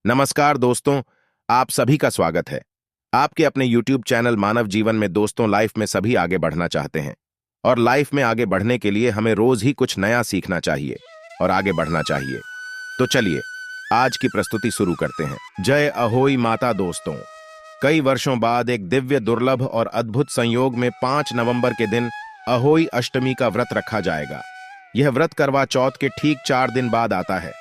नमस्कार दोस्तों, आप सभी का स्वागत है। आपके अपने YouTube चैनल मानव जीवन में दोस्तों, लाइफ में सभी आगे बढ़ना चाहते हैं और लाइफ में आगे बढ़ने के लिए हमें रोज ही कुछ नया सीखना चाहिए और आगे बढ़ना चाहिए। तो चलिए आज की प्रस्तुति शुरू करते हैं। जय अहोई माता। दोस्तों, कई वर्षों बाद एक दिव्य, दुर्लभ और अद्भुत संयोग में 5 नवंबर के दिन अहोई अष्टमी का व्रत रखा जाएगा। यह व्रत करवा चौथ के ठीक 4 दिन बाद आता है।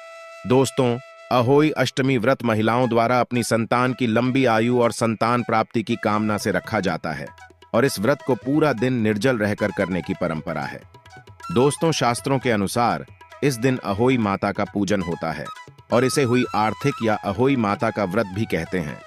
दोस्तों, अहोई अष्टमी व्रत महिलाओं द्वारा अपनी संतान की लंबी आयु और संतान प्राप्ति की कामना से रखा जाता है और इस व्रत को पूरा दिन निर्जल रहकर करने की परंपरा है। दोस्तों, शास्त्रों के अनुसार इस दिन अहोई माता का पूजन होता है और इसे हुई आर्थिक या अहोई माता का व्रत भी कहते हैं।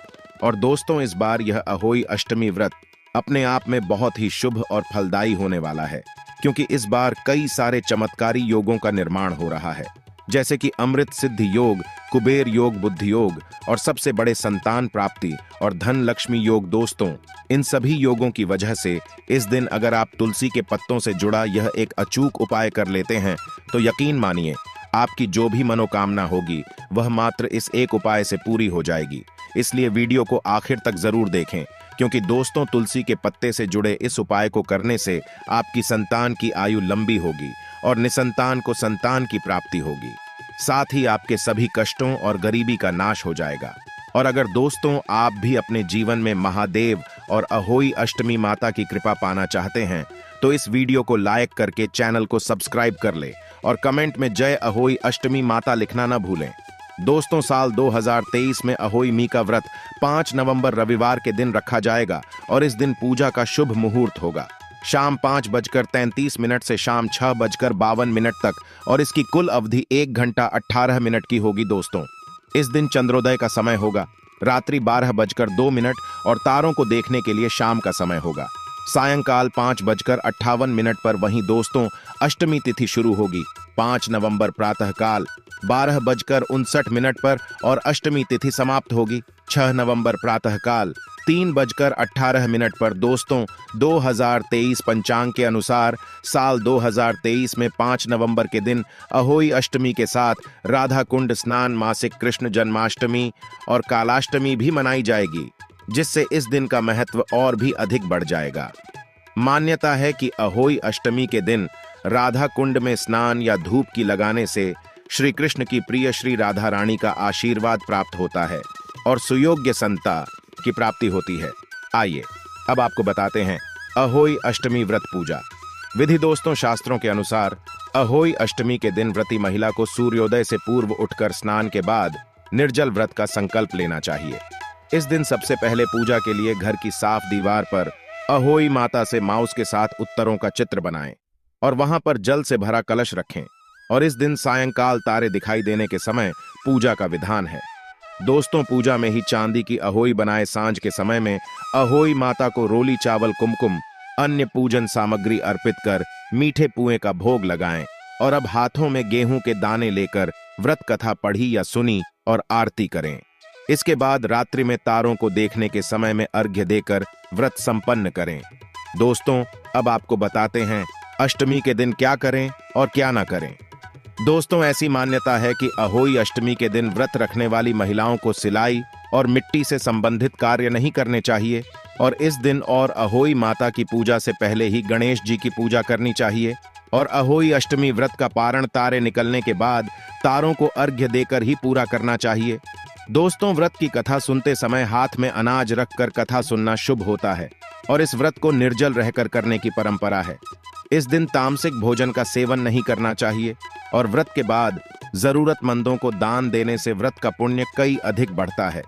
और दोस्तों, इस बार यह अहोई अष्टमी व्रत अपने आप में बहुत ही शुभ और फलदायी होने वाला है, क्योंकि इस बार कई सारे चमत्कारी योगों का निर्माण हो रहा है, जैसे कि अमृत सिद्धि योग, कुबेर योग, बुद्धि योग और सबसे बड़े संतान प्राप्ति और धन लक्ष्मी योग। दोस्तों, इन सभी योगों की वजह से इस दिन अगर आप तुलसी के पत्तों से जुड़ा यह एक अचूक उपाय कर लेते हैं तो यकीन मानिए आपकी जो भी मनोकामना होगी वह मात्र इस एक उपाय से पूरी हो जाएगी। इसलिए वीडियो को आखिर तक जरूर देखें, क्योंकि दोस्तों, तुलसी के पत्ते से जुड़े इस उपाय को करने से आपकी संतान की आयु लंबी होगी और निसंतान को संतान की प्राप्ति होगी। साथ ही आपके सभी कष्टों और गरीबी का नाश हो जाएगा। और अगर दोस्तों आप भी अपने जीवन में महादेव और अहोई अष्टमी माता की कृपा पाना चाहते हैं तो इस वीडियो को लाइक करके चैनल को सब्सक्राइब कर ले और कमेंट में जय अहोई अष्टमी माता लिखना न भूलें। दोस्तों, साल 2023 में अहोई मी का व्रत 5 नवंबर रविवार के दिन रखा जाएगा और इस दिन पूजा का शुभ मुहूर्त होगा शाम 5:33 से शाम 6:52 तक और इसकी कुल अवधि 1 घंटा 18 मिनट की होगी। दोस्तों, इस दिन चंद्रोदय का समय होगा रात्रि 12:02 और तारों को देखने के लिए शाम का समय होगा सायंकाल 5:58 पर। वहीं दोस्तों, अष्टमी तिथि शुरू होगी 5 नवंबर प्रातःकाल 12:59 पर और अष्टमी तिथि समाप्त होगी 6 नवंबर प्रातःकाल 3:18 पर। दोस्तों, 2023 पंचांग के अनुसार साल 2023 में 5 नवंबर के दिन अहोई अष्टमी के साथ राधा कुंड स्नान, मासिक कृष्ण जन्माष्टमी और कालाष्टमी भी मनाई जाएगी, जिससे इस दिन का महत्व और भी अधिक बढ़ जाएगा। मान्यता है कि अहोई अष्टमी के दिन राधा कुंड में स्नान या धूप की लगाने से श्री कृष्ण की प्रिय श्री राधा रानी का आशीर्वाद प्राप्त होता है और सुयोग्य संता की प्राप्ति होती है। आइए अब आपको बताते हैं अहोई अष्टमी व्रत पूजा विधि। दोस्तों, शास्त्रों के अनुसार अहोई अष्टमी के दिन व्रती महिला को सूर्योदय से पूर्व उठकर स्नान के बाद निर्जल व्रत का संकल्प लेना चाहिए। इस दिन सबसे पहले पूजा के लिए घर की साफ दीवार पर अहोई माता से माउस के साथ उत्तरों का चित्र बनाएं और वहां पर जल से भरा कलश रखें। और इस दिन सायंकाल तारे दिखाई देने के समय पूजा का विधान है। दोस्तों, पूजा में ही चांदी की अहोई बनाए सांझ के समय में अहोई माता को रोली चावल, कुमकुम, अन्य पूजन सामग्री अर्पित कर मीठे पुए का भोग लगाएं और अब हाथों में गेहूं के दाने लेकर व्रत कथा पढ़ी या सुनी और आरती करें। इसके बाद रात्रि में तारों को देखने के समय में अर्घ्य देकर व्रत संपन्न करें। दोस्तों, अब आपको बताते हैं अष्टमी के दिन क्या करें और क्या ना करें। दोस्तों, ऐसी मान्यता है कि अहोई अष्टमी के दिन व्रत रखने वाली महिलाओं को सिलाई और मिट्टी से संबंधित कार्य नहीं करने चाहिए और इस दिन और अहोई माता की पूजा से पहले ही गणेश जी की पूजा करनी चाहिए। और अहोई अष्टमी व्रत का पारण तारे निकलने के बाद तारों को अर्घ्य देकर ही पूरा करना चाहिए। दोस्तों, व्रत की कथा सुनते समय हाथ में अनाज रखकर कथा सुनना शुभ होता है और इस व्रत को निर्जल रहकर करने की परंपरा है। इस दिन तामसिक भोजन का सेवन नहीं करना चाहिए और व्रत के बाद जरूरतमंदों को दान देने से व्रत का पुण्य कई अधिक बढ़ता है।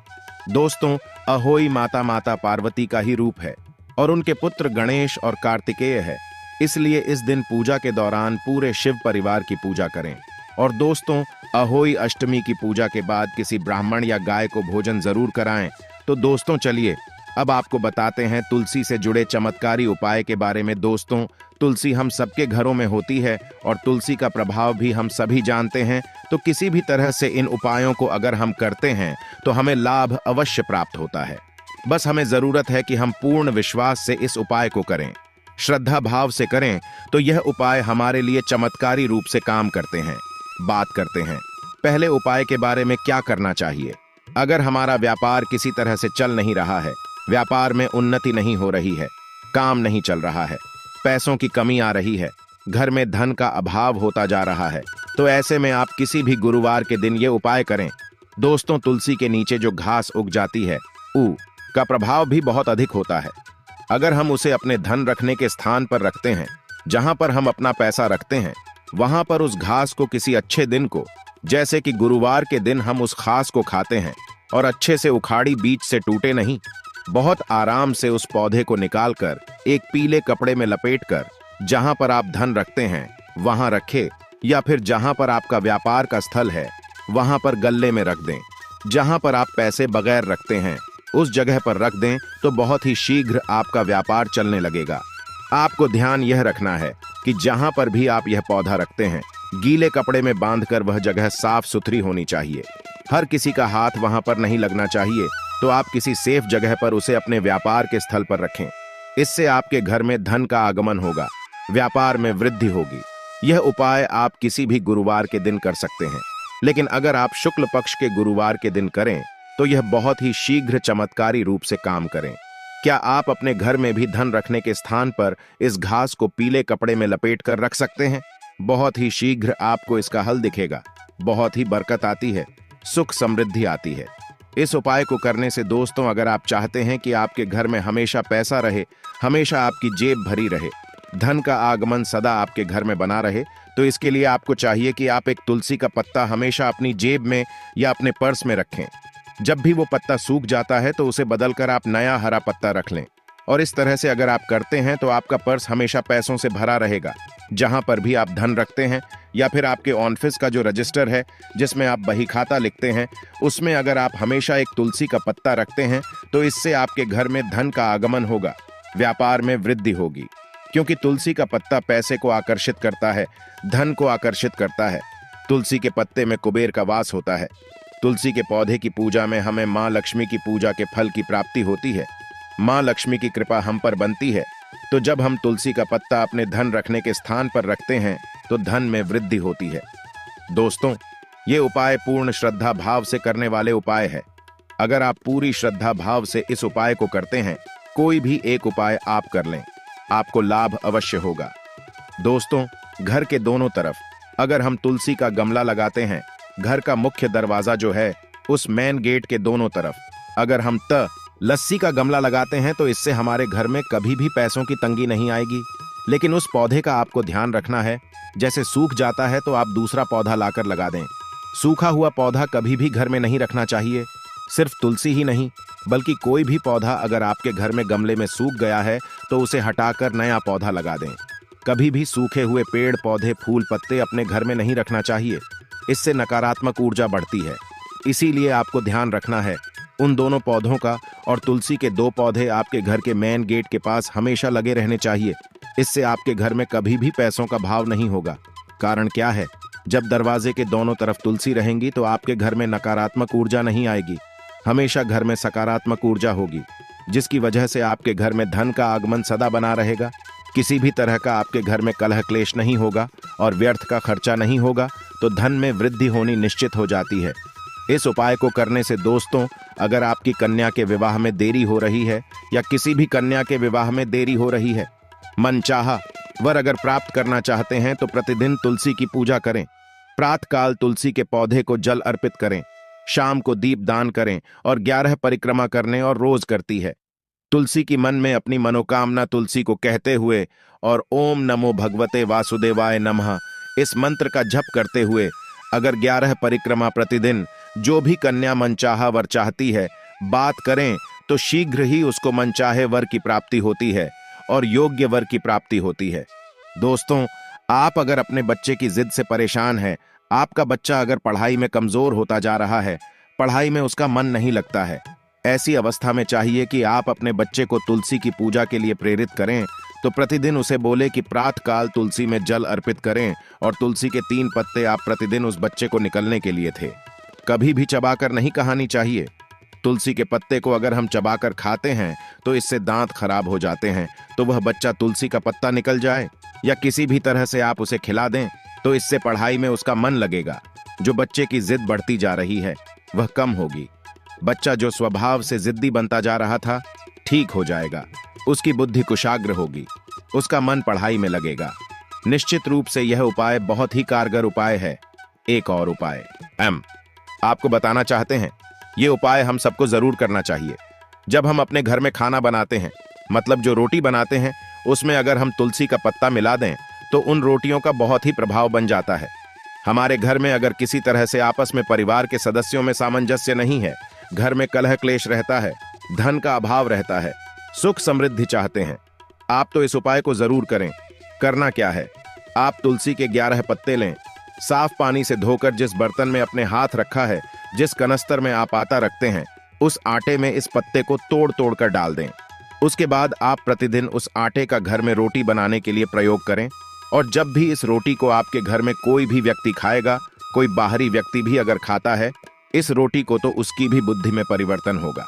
दोस्तों, अहोई माता माता पार्वती का ही रूप है और उनके पुत्र गणेश और कार्तिकेय है, इसलिए इस दिन पूजा के दौरान पूरे शिव परिवार की पूजा करें। और दोस्तों, अहोई अष्टमी की पूजा के बाद किसी ब्राह्मण या गाय को भोजन जरूर कराएं। तो दोस्तों, चलिए अब आपको बताते हैं तुलसी से जुड़े चमत्कारी उपाय के बारे में। दोस्तों, तुलसी हम सबके घरों में होती है और तुलसी का प्रभाव भी हम सभी जानते हैं, तो किसी भी तरह से इन उपायों को अगर हम करते हैं तो हमें लाभ अवश्य प्राप्त होता है। बस हमें जरूरत है कि हम पूर्ण विश्वास से इस उपाय को करें, श्रद्धा भाव से करें, तो यह उपाय हमारे लिए चमत्कारी रूप से काम करते हैं। बात करते हैं पहले उपाय के बारे में क्या करना चाहिए। अगर हमारा व्यापार किसी तरह से चल नहीं रहा है, व्यापार में उन्नति नहीं हो रही है, काम नहीं चल रहा है, पैसों की कमी आ रही है, घर में धन का अभाव होता जा रहा है, तो ऐसे में आप किसी भी गुरुवार के दिन ये उपाय करें। दोस्तों, तुलसी के नीचे जो घास उग जाती है, ऊ का प्रभाव भी बहुत अधिक होता है। अगर हम उसे अपने धन रखने के स्थान पर रखते हैं, जहां पर हम अपना पैसा रखते हैं, वहां पर उस घास को किसी अच्छे दिन को, जैसे कि गुरुवार के दिन हम उस घास को खाते हैं और अच्छे से उखाड़ी, बीच से टूटे नहीं, बहुत आराम से उस पौधे को निकालकर एक पीले कपड़े में लपेटकर जहां पर आप धन रखते हैं वहां रखें, या फिर जहां पर आपका व्यापार का स्थल है वहां पर गल्ले में रख दें। जहां पर आप पैसे बगैर रखते हैं उस जगह पर रख दें तो बहुत ही शीघ्र आपका व्यापार चलने लगेगा। आपको ध्यान यह रखना है कि जहां पर भी आप यह पौधा रखते हैं, गीले कपड़े में बांधकर वह जगह साफ सुथरी होनी चाहिए। हर किसी का हाथ वहां पर नहीं लगना चाहिए, तो आप किसी सेफ जगह पर उसे अपने व्यापार के स्थल पर रखें। इससे आपके घर में धन का आगमन होगा, व्यापार में वृद्धि होगी। यह उपाय आप किसी भी गुरुवार के दिन कर सकते हैं, लेकिन अगर आप शुक्ल पक्ष के गुरुवार के दिन करें तो यह बहुत ही शीघ्र चमत्कारी रूप से काम करें। क्या आप अपने घर में भी धन रखने के स्थान पर इस घास को पीले कपड़े में लपेट कर रख सकते हैं? बहुत ही शीघ्र आपको इसका हल दिखेगा, बहुत ही बरकत आती है, सुख समृद्धि आती है। इस उपाय को करने से दोस्तों, अगर आप चाहते हैं कि आपके घर में हमेशा पैसा रहे, हमेशा आपकी जेब भरी रहे, धन का आगमन सदा आपके घर में बना रहे, तो इसके लिए आपको चाहिए कि आप एक तुलसी का पत्ता हमेशा अपनी जेब में या अपने पर्स में रखें। जब भी वो पत्ता सूख जाता है तो उसे बदलकर आप नया हरा पत्ता रख लें, और इस तरह से अगर आप करते हैं तो आपका पर्स हमेशा पैसों से भरा रहेगा। जहां पर भी आप धन रखते हैं, या फिर आपके ऑफिस का जो रजिस्टर है जिसमें आप बही खाता लिखते हैं, उसमें अगर आप हमेशा एक तुलसी का पत्ता रखते हैं तो इससे आपके घर में धन का आगमन होगा, व्यापार में वृद्धि होगी। क्योंकि तुलसी का पत्ता पैसे को आकर्षित करता है, धन को आकर्षित करता है। तुलसी के पत्ते में कुबेर का वास होता है। तुलसी के पौधे की पूजा में हमें मां लक्ष्मी की पूजा के फल की प्राप्ति होती है। मां लक्ष्मी की कृपा हम पर बनती है। तो जब हम तुलसी का पत्ता अपने धन रखने के स्थान पर रखते हैं तो धन में वृद्धि होती है। दोस्तों, ये उपाय पूर्ण श्रद्धा भाव से करने वाले उपाय है। अगर आप पूरी श्रद्धा भाव से इस उपाय को करते हैं, कोई भी एक उपाय आप कर लें, आपको लाभ अवश्य होगा। दोस्तों, घर के दोनों तरफ अगर हम तुलसी का गमला लगाते हैं, घर का मुख्य दरवाजा जो है उस मेन गेट के दोनों तरफ अगर हम लस्सी का गमला लगाते हैं तो इससे हमारे घर में कभी भी पैसों की तंगी नहीं आएगी। लेकिन उस पौधे का आपको ध्यान रखना है, जैसे सूख जाता है तो आप दूसरा पौधा लाकर लगा दें। सूखा हुआ पौधा कभी भी घर में नहीं रखना चाहिए। सिर्फ तुलसी ही नहीं, बल्कि कोई भी पौधा अगर आपके घर में गमले में सूख गया है तो उसे हटाकर नया पौधा लगा दें। कभी भी सूखे हुए पेड़ पौधे, फूल पत्ते अपने घर में नहीं रखना चाहिए, इससे नकारात्मक ऊर्जा बढ़ती है। इसीलिए आपको ध्यान रखना है उन दोनों पौधों का, और तुलसी के 2 पौधे आपके घर के मेन गेट के पास हमेशा लगे रहने चाहिए। इससे आपके घर में कभी भी पैसों का भाव नहीं होगा। कारण क्या है? जब दरवाजे के दोनों तरफ तुलसी रहेंगी तो आपके घर में नकारात्मक ऊर्जा नहीं आएगी, हमेशा घर में सकारात्मक ऊर्जा होगी, जिसकी वजह से आपके घर में धन का आगमन सदा बना रहेगा। किसी भी तरह का आपके घर में कलह क्लेश नहीं होगा और व्यर्थ का खर्चा नहीं होगा, तो धन में वृद्धि होनी निश्चित हो जाती है। इस उपाय को करने से दोस्तों, अगर आपकी कन्या के विवाह में देरी हो रही है या किसी भी कन्या के विवाह में देरी हो रही है, मनचाहा वर अगर प्राप्त करना चाहते हैं तो प्रतिदिन तुलसी की पूजा करें। प्रातःकाल तुलसी के पौधे को जल अर्पित करें, शाम को दीप दान करें और 11 परिक्रमा करने और रोज करती है। तुलसी की मन में अपनी मनोकामना तुलसी को कहते हुए और ओम नमो भगवते वासुदेवाय नमः इस मंत्र का जप करते हुए अगर 11 परिक्रमा प्रतिदिन जो भी कन्या मनचाहा वर चाहती है बात करें तो शीघ्र ही उसको मनचाहे वर की प्राप्ति होती है और योग्य वर की प्राप्ति होती है। दोस्तों, आप अगर अपने बच्चे की जिद से परेशान हैं, आपका बच्चा अगर पढ़ाई में कमजोर होता जा रहा है, पढ़ाई में उसका मन नहीं लगता है, ऐसी अवस्था में चाहिए कि आप अपने बच्चे को तुलसी की पूजा के लिए प्रेरित करें। तो प्रतिदिन उसे बोले कि प्रातःकाल तुलसी में जल अर्पित करें और तुलसी के 3 पत्ते आप प्रतिदिन उस बच्चे को निकलने के लिए थे। कभी भी चबाकर नहीं खानी चाहिए। तुलसी के पत्ते को अगर हम चबाकर खाते हैं तो इससे दांत खराब हो जाते हैं, तो वह बच्चा तुलसी का पत्ता निकल जाए या किसी भी तरह से आप उसे खिला दें तो इससे पढ़ाई में उसका मन लगेगा। जो बच्चे की जिद बढ़ती जा रही है वह कम होगी। बच्चा जो स्वभाव से जिद्दी बनता जा रहा था, ठीक हो जाएगा। उसकी बुद्धि कुशाग्र होगी, उसका मन पढ़ाई में लगेगा। निश्चित रूप से यह उपाय बहुत ही कारगर उपाय है। एक और उपाय आपको बताना चाहते हैं। ये उपाय हम सबको जरूर करना चाहिए। जब हम अपने घर में खाना बनाते हैं, मतलब जो रोटी बनाते हैं, उसमें अगर हम तुलसी का पत्ता मिला दें तो उन रोटियों का बहुत ही प्रभाव बन जाता है। हमारे घर में अगर किसी तरह से आपस में परिवार के सदस्यों में सामंजस्य नहीं है, घर में कलह क्लेश रहता है, धन का अभाव रहता है, सुख समृद्धि चाहते हैं, आप तो इस उपाय को जरूर करें। करना क्या है, आप तुलसी के 11 पत्ते लें, साफ पानी से धोकर जिस बर्तन में अपने हाथ रखा है, जिस कनस्तर में आप आटा रखते हैं, उस आटे में इस पत्ते को तोड़ तोड़ कर डाल दें। उसके बाद आप प्रतिदिन उस आटे का घर में रोटी बनाने के लिए प्रयोग करें। और जब भी इस रोटी को आपके घर में कोई भी व्यक्ति खाएगा, कोई बाहरी व्यक्ति भी अगर खाता है इस रोटी को, तो उसकी भी बुद्धि में परिवर्तन होगा।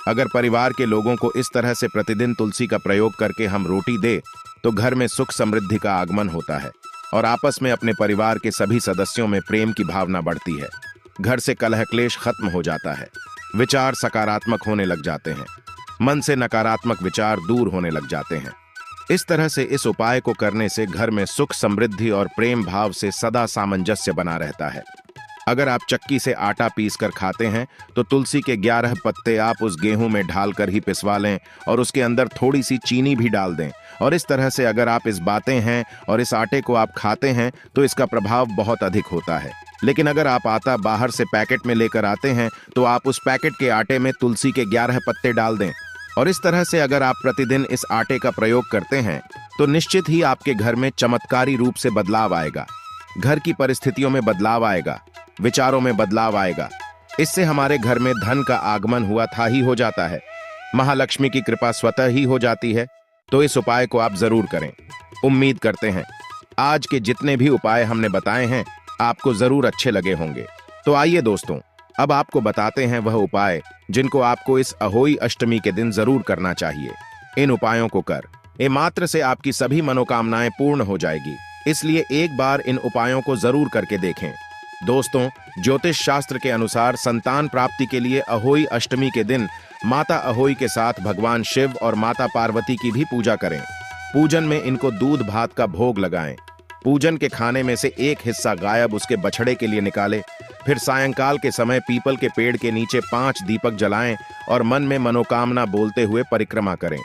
अगर परिवार के लोगों को इस तरह से प्रतिदिन तुलसी का प्रयोग करके हम रोटी दे तो घर में सुख समृद्धि का आगमन होता है और आपस में अपने परिवार के सभी सदस्यों में प्रेम की भावना बढ़ती है। घर से कलह क्लेश खत्म हो जाता है, विचार सकारात्मक होने लग जाते हैं, मन से नकारात्मक विचार दूर होने लग जाते हैं। इस तरह से इस उपाय को करने से घर में सुख समृद्धि और प्रेम भाव से सदा सामंजस्य बना रहता है। अगर आप चक्की से आटा पीस कर खाते हैं तो तुलसी के 11 पत्ते आप उस गेहूं में ढालकर ही पिसवा लें और उसके अंदर थोड़ी सी चीनी भी डाल दें। और इस तरह से अगर आप इस बातें हैं और इस आटे को आप खाते हैं तो इसका प्रभाव बहुत अधिक होता है। लेकिन अगर आप आटा बाहर से पैकेट में लेकर आते हैं तो आप उस पैकेट के आटे में तुलसी के 11 पत्ते डाल दें। और इस तरह से अगर आप प्रतिदिन इस आटे का प्रयोग करते हैं तो निश्चित ही आपके घर में चमत्कारी रूप से बदलाव आएगा। घर की परिस्थितियों में बदलाव आएगा, विचारों में बदलाव आएगा। इससे हमारे घर में धन का आगमन हुआ था ही हो जाता है, महालक्ष्मी की कृपा स्वतः ही हो जाती है। तो इस उपाय को आप जरूर करें। उम्मीद करते हैं आज के जितने भी उपाय हमने बताए हैं आपको जरूर अच्छे लगे होंगे। तो आइए दोस्तों, अब आपको बताते हैं वह उपाय जिनको आपको इस अहोई अष्टमी के दिन जरूर करना चाहिए। इन उपायों को कर ये मात्र से आपकी सभी मनोकामनाएं पूर्ण हो जाएगी, इसलिए एक बार इन उपायों को जरूर करके देखें। दोस्तों, ज्योतिष शास्त्र के अनुसार संतान प्राप्ति के लिए अहोई अष्टमी के दिन माता अहोई के साथ भगवान शिव और माता पार्वती की भी पूजा करें। पूजन में इनको दूध भात का भोग लगाएं। पूजन के खाने में से एक हिस्सा गायब उसके बछड़े के लिए निकाले। फिर सायंकाल के समय पीपल के पेड़ के नीचे 5 दीपक जलाएं और मन में मनोकामना बोलते हुए परिक्रमा करें।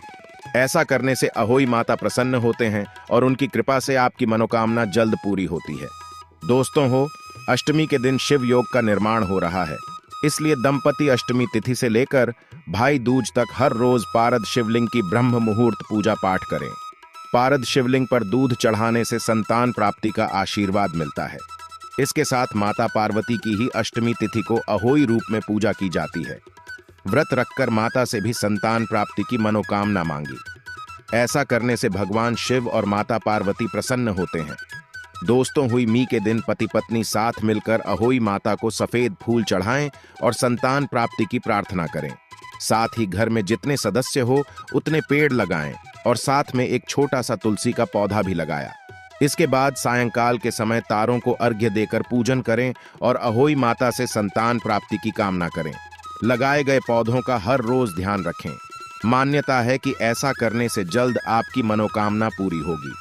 ऐसा करने से अहोई माता प्रसन्न होते हैं और उनकी कृपा से आपकी मनोकामना जल्द पूरी होती है। दोस्तों हो, अष्टमी के दिन शिव योग का निर्माण हो रहा है, इसलिए दंपति अष्टमी तिथि से लेकर भाई दूज तक हर रोज पारद शिवलिंग की ब्रह्म मुहूर्त पूजा पाठ करें। पारद शिवलिंग पर दूध चढ़ाने से संतान प्राप्ति का आशीर्वाद मिलता है। इसके साथ माता पार्वती की ही अष्टमी तिथि को अहोई रूप में पूजा की जाती है। व्रत रखकर माता से भी संतान प्राप्ति की मनोकामना मांगी। ऐसा करने से भगवान शिव और माता पार्वती प्रसन्न होते हैं। दोस्तों, हुई मी के दिन पति पत्नी साथ मिलकर अहोई माता को सफेद फूल चढ़ाएं और संतान प्राप्ति की प्रार्थना करें। साथ ही घर में जितने सदस्य हो उतने पेड़ लगाएं और साथ में एक छोटा सा तुलसी का पौधा भी लगाया। इसके बाद सायंकाल के समय तारों को अर्घ्य देकर पूजन करें और अहोई माता से संतान प्राप्ति की कामना करें। लगाए गए पौधों का हर रोज ध्यान रखें। मान्यता है कि ऐसा करने से जल्द आपकी मनोकामना पूरी होगी।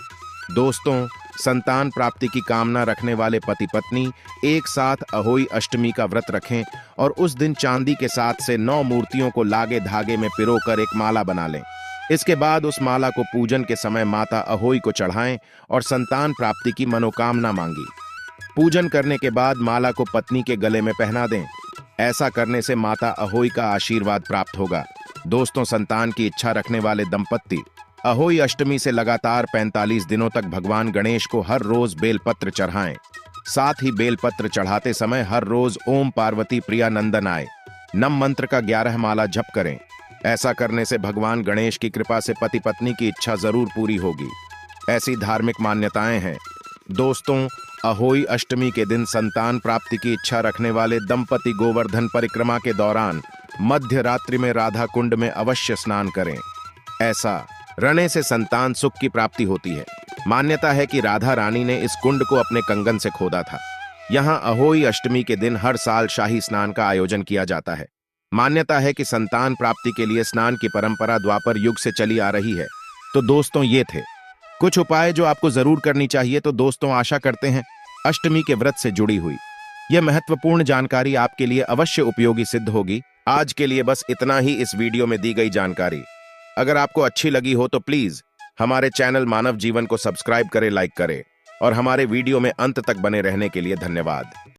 दोस्तों, संतान प्राप्ति की कामना रखने वाले पति पत्नी एक साथ अहोई अष्टमी का व्रत रखें और उस दिन चांदी के साथ से 9 मूर्तियों को लागे धागे में पिरोकर एक माला बना लें। इसके बाद उस माला को पूजन के समय माता अहोई को चढ़ाएं और संतान प्राप्ति की मनोकामना मांगी। पूजन करने के बाद माला को पत्नी के गले में पहना दें। ऐसा करने से माता अहोई का आशीर्वाद प्राप्त होगा। दोस्तों, संतान की इच्छा रखने वाले दंपत्ति अहोई अष्टमी से लगातार 45 दिनों तक भगवान गणेश को हर रोज बेलपत्र चढ़ाएं। साथ ही बेलपत्र चढ़ाते समय हर रोज ओम पार्वती प्रिया नंदनाय नम मंत्र का 11 माला जप करें। ऐसा करने से भगवान गणेश की कृपा से पति पत्नी की इच्छा जरूर पूरी होगी। ऐसी धार्मिक मान्यताएं हैं। दोस्तों, अहोई अष्टमी के दिन संतान प्राप्ति की इच्छा रखने वाले दंपति गोवर्धन परिक्रमा के दौरान मध्य रात्रि में राधा कुंड में अवश्य स्नान करें। ऐसा रहने से संतान सुख की प्राप्ति होती है। मान्यता है कि राधा रानी ने इस कुंड को अपने कंगन से खोदा था। यहाँ अहोई अष्टमी के दिन हर साल शाही स्नान का आयोजन किया जाता है। मान्यता है कि संतान प्राप्ति के लिए स्नान की परंपरा द्वापर युग से चली आ रही है। तो दोस्तों, ये थे कुछ उपाय जो आपको जरूर करनी चाहिए। तो दोस्तों, आशा करते हैं अष्टमी के व्रत से जुड़ी हुई यह महत्वपूर्ण जानकारी आपके लिए अवश्य उपयोगी सिद्ध होगी। आज के लिए बस इतना ही इस वीडियो में दी गई जानकारी। अगर आपको अच्छी लगी हो तो प्लीज हमारे चैनल मानव जीवन को सब्सक्राइब करें, लाइक करें और हमारे वीडियो में अंत तक बने रहने के लिए धन्यवाद।